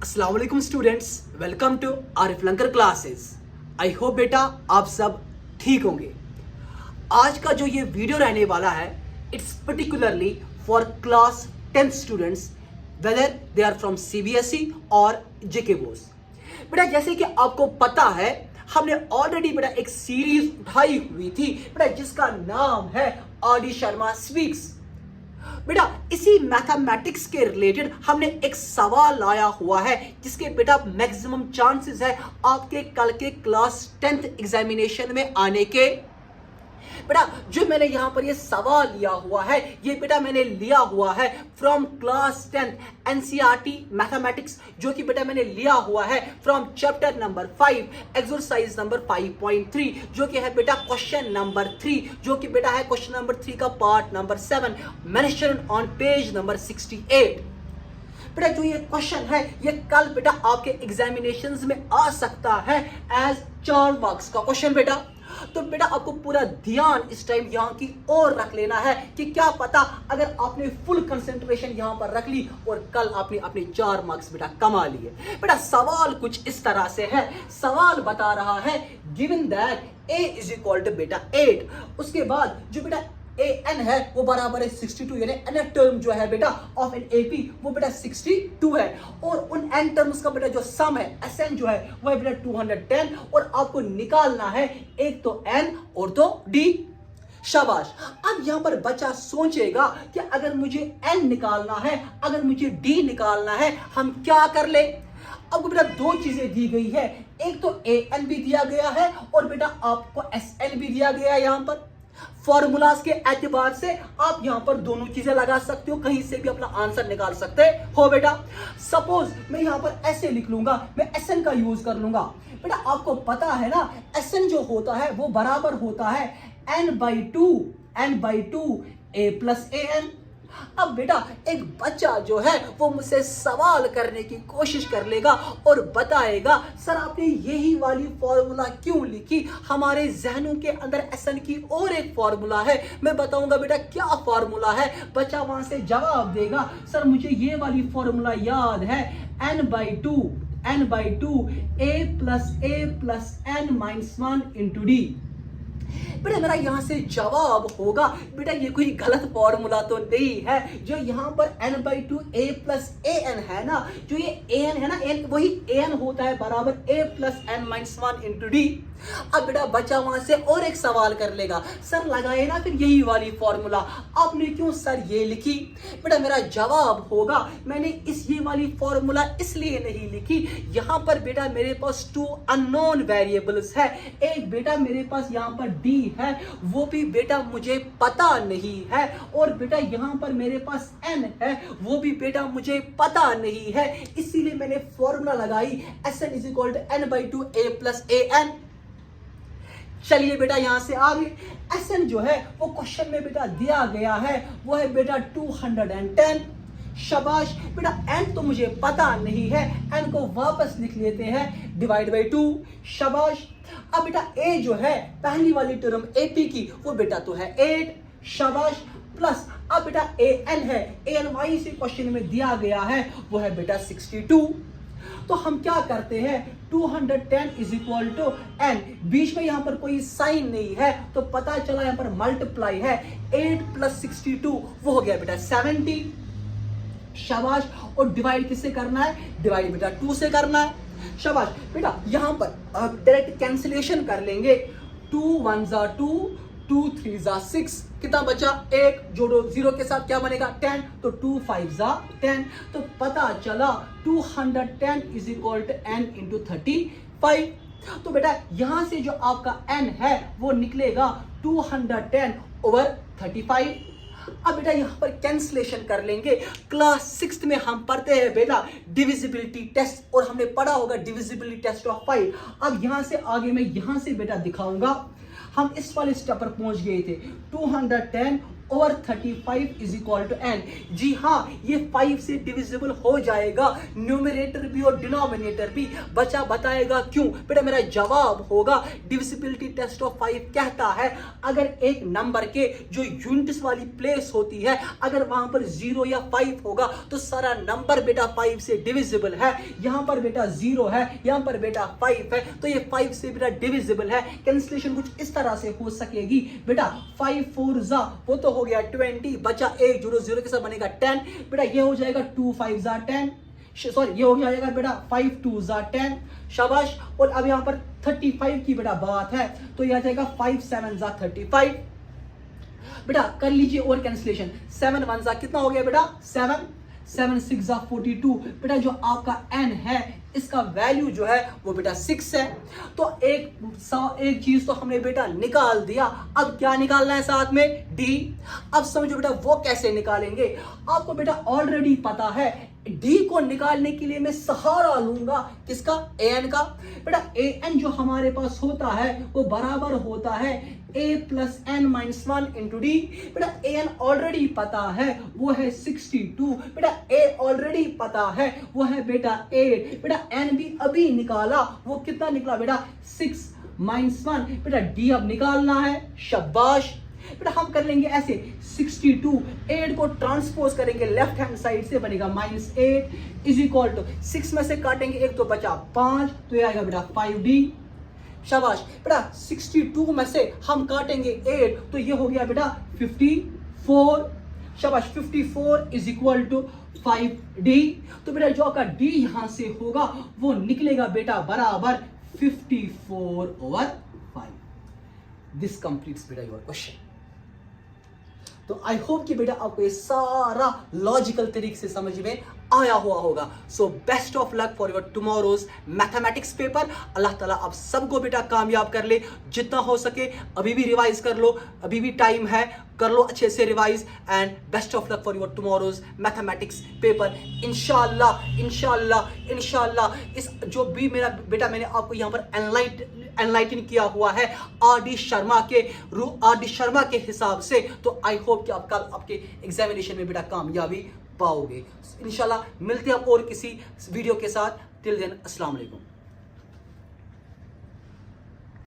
अस्सलाम वालेकुम students, welcome to Arif Lankar classes. I hope बेटा आप सब ठीक होंगे। आज का जो ये वीडियो रहने वाला है, it's particularly for class 10 students, whether they are from CBSE और जेके बोर्ड। बेटा जैसे कि आपको पता है, हमने ऑलरेडी बेटा एक सीरीज उठाई हुई थी बेटा, जिसका नाम है आर.डी. शर्मा स्पीक्स। बेटा इसी मैथमेटिक्स के रिलेटेड हमने एक सवाल लाया हुआ है, जिसके बेटा मैक्सिमम चांसेस है आपके कल के क्लास 10th एग्जामिनेशन में आने के। बेटा जो मैंने यहां पर ये सवाल लिया हुआ है, ये बेटा मैंने लिया हुआ है फ्रॉम क्लास 10 एनसीईआरटी मैथमेटिक्स, जो कि बेटा मैंने लिया हुआ है from chapter number 5 exercise number 5.3, जो कि है बेटा क्वेश्चन नंबर 3, जो कि बेटा है क्वेश्चन नंबर 3 का part number 7 mention on page number 68। बेटा जो ये क्वेश्चन है, ये कल बेटा आपके एग्जामिनेशंस में आ सकता है एज 4 मार्क्स का क्वेश्चन बेटा। तो बेटा आपको पूरा ध्यान इस टाइम यहां की ओर रख लेना है कि क्या पता अगर आपने फुल कंसंट्रेशन यहां पर रख ली और कल आपने अपने 4 मार्क्स बेटा कमा लिए। बेटा सवाल कुछ इस तरह से है, सवाल बता रहा है given that a is equal to बेटा 8, उसके बाद जो बेटा an है वो बराबर है 62, यानी n टर्म जो है बेटा ऑफ एन AP वो बेटा 62 है, और उन n टर्म्स का बेटा जो सम है Sn जो है वो है बेटा 210, और आपको निकालना है एक तो n और तो d। शाबाश। अब यहां पर बच्चा सोचेगा कि अगर मुझे n निकालना है, अगर मुझे d निकालना है, हम क्या कर ले। अब बेटा दो चीजें दी गई है, एक तो an भी दिया गया है और बेटा आपको Sn भी दिया गया है। यहां पर फॉर्मूलाज के एतबार से आप यहां पर दोनों चीजें लगा सकते हो, कहीं से भी अपना आंसर निकाल सकते हो बेटा। सपोज मैं यहां पर ऐसे लिख लूंगा, मैं Sn का यूज कर लूंगा। बेटा आपको पता है ना, Sn जो होता है वो बराबर होता है n/2 a प्लस an। अब बेटा एक बच्चा जो है वो मुझसे सवाल करने की कोशिश कर लेगा और बताएगा सर आपने यही वाली फॉर्मूला क्यों लिखी, हमारे जहनों के अंदर Sn की और एक फॉर्मूला है। मैं बताऊंगा बेटा क्या फॉर्मूला है, बच्चा वहां से जवाब देगा सर मुझे ये वाली फॉर्मूला याद है, n/2 a plus n minus 1 into D. बेटा मेरा यहां से जवाब होगा बेटा ये कोई गलत फॉर्मूला तो नहीं है, जो यहां पर n/2 a प्लस an है ना, जो ये an है ना, वही an होता है बराबर a plus n minus 1 into D. अब बेटा बच्चा वहां से और एक सवाल कर लेगा, सर लगाए ना फिर यही वाली फॉर्मूला, आपने क्यों सर ये लिखी। बेटा मेरा जवाब होगा मैंने ये वाली फॉर्मूला इसलिए नहीं लिखी, यहां पर बेटा मेरे पास 2 अननोन वेरिएबल्स है। एक बेटा मेरे पास यहां पर d है, वो भी बेटा मुझे पता नहीं है, और बेटा यहां पर मेरे पास n है, वो भी बेटा मुझे पता नहीं है, इसीलिए मैंने फॉर्मूला लगाई Sn is equal to n/2 a plus an। चलिए बेटा यहां से आगे Sn जो है वो क्वेश्चन में बेटा दिया गया है, वो है बेटा 210। शाबाश। बेटा n तो मुझे पता नहीं है, n को वापस लिख लेते हैं डिवाइड बाई 2। शाबाश। अब बेटा a जो है पहली वाली टर्म AP की वो बेटा तो है 8। शाबाश। प्लस अब बेटा an है, an वहीं से क्वेश्चन में दिया गया है, वो है बेटा 62। तो हम क्या करते हैं, 210 इज इक्वल टू n, बीच में यहां पर कोई साइन नहीं है तो पता चला यहां पर मल्टीप्लाई है, 8 प्लस 62 वो हो गया बेटा 70। शाबाश। और डिवाइड किससे करना है, डिवाइड बेटा 2 से करना है। शाबाश। बेटा यहां पर डायरेक्ट कैंसिलेशन कर लेंगे, 2 1 2 2 3 6, कितना बचा, 1 जोड़ो 0 के साथ क्या बनेगा 10, तो 2 5 10, तो पता चला 210 is equal to n into 35। तो बेटा यहां से जो आपका n है वो निकलेगा 210 ओवर 35। अब बेटा यहां पर कैंसिलेशन कर लेंगे। क्लास 6 में हम पढ़ते हैं बेटा डिविजिबिलिटी टेस्ट, और हमने पढ़ा होगा डिविजिबिलिटी टेस्ट ऑफ 5। अब यहां से आगे मैं यहां से बेटा दिखाऊंगा, हम इस वाले स्टेप पर पहुंच गए थे, 210 और 35 इज इक्वल टू n। जी हाँ, ये 5 से डिविजिबल हो जाएगा, न्यूमरेटर भी और डिनोमिनेटर भी। बच्चा बताएगा क्यों? बेटा मेरा जवाब होगा डिविजिबिलिटी टेस्ट ऑफ 5 कहता है अगर एक नंबर के जो यूनिट्स वाली प्लेस होती है अगर वहां पर 0 या 5 होगा तो सारा नंबर बेटा 5 से डिविजिबल है। यहां पर बेटा 0 है, यहां पर बेटा 5 है, तो ये 5 से बेटा डिविजिबल है। कैंसिलेशन कुछ इस तरह से हो सकेगी बेटा, 5 4 जा वो तो हो गया 20, बचा 1 0 0 के साथ बनेगा 10। बेटा ये हो जाएगा 2 5 जा 10, सॉरी ये हो जाएगा बेटा 5 2 जा 10, शाबाश। और अब यहाँ पर 35 की बेटा बात है तो यह आ जाएगा 5 7 जा 35। बेटा कर लीजिए और कैंसिलेशन, 7 1 जा कितना हो गया बेटा 7, 7 6 जा 42। बेटा जो आपका n है इसका वैल्यू जो है वो बेटा 6 है। तो एक चीज तो हमने बेटा निकाल दिया, अब क्या निकालना है साथ में d। अब समझो बेटा वो कैसे निकालेंगे, आपको बेटा ऑलरेडी पता है d को निकालने के लिए मैं सहारा लूंगा किसका, an का। बेटा an जो हमारे पास होता है वो बराबर होता है a plus n minus 1 into D. बेटा an ऑलरेडी पता है वो है 62, बेटा a ऑलरेडी पता है वो है बेटा 8, बेटा n भी अभी निकाला, वो कितना निकला बेटा 6 माइनस 1। बेटा d अब निकालना है, शाबाश। बेटा हम कर लेंगे ऐसे, 62 8 को ट्रांसपोज करेंगे लेफ्ट हैंड साइड से बनेगा -8 इज इक्वल टू 6 में से काटेंगे एक तो बचा 5, तो ये आएगा बेटा 5d, शाबाश। बेटा 62 में से हम काटेंगे 8 तो ये हो गया बेटा 54, शाबाश। 54 इज इक्वल टू 5d। तो बेटा जो आपका d यहां से होगा वो निकलेगा बेटा बराबर 54/5। दिस कंप्लीट्स बेटा योर क्वेश्चन। तो आई होप कि बेटा आपको ये सारा लॉजिकल तरीके से समझ में आया हुआ होगा। So best of luck for your tomorrow's mathematics paper. अल्लाह ताला आप सबको बेटा कामयाब कर ले, जितना हो सके अभी भी रिवाइज कर लो, अभी भी टाइम है, कर लो अच्छे से revise. And best of luck for your tomorrow's mathematics paper. इंशाल्लाह इंशाल्लाह इंशाल्लाह इस जो भी मेरा बेटा मैंने आपको यहाँ पर एनलाइटन किया हुआ है आर.डी. शर्मा के हिसाब से, तो आई होप कि आप कल आपके एग्जामिनेशन में बेटा कामयाबी पाओगे। इंशाल्लाह मिलते हैं और किसी वीडियो के साथ। टिल देन अस्सलाम वालेकुम।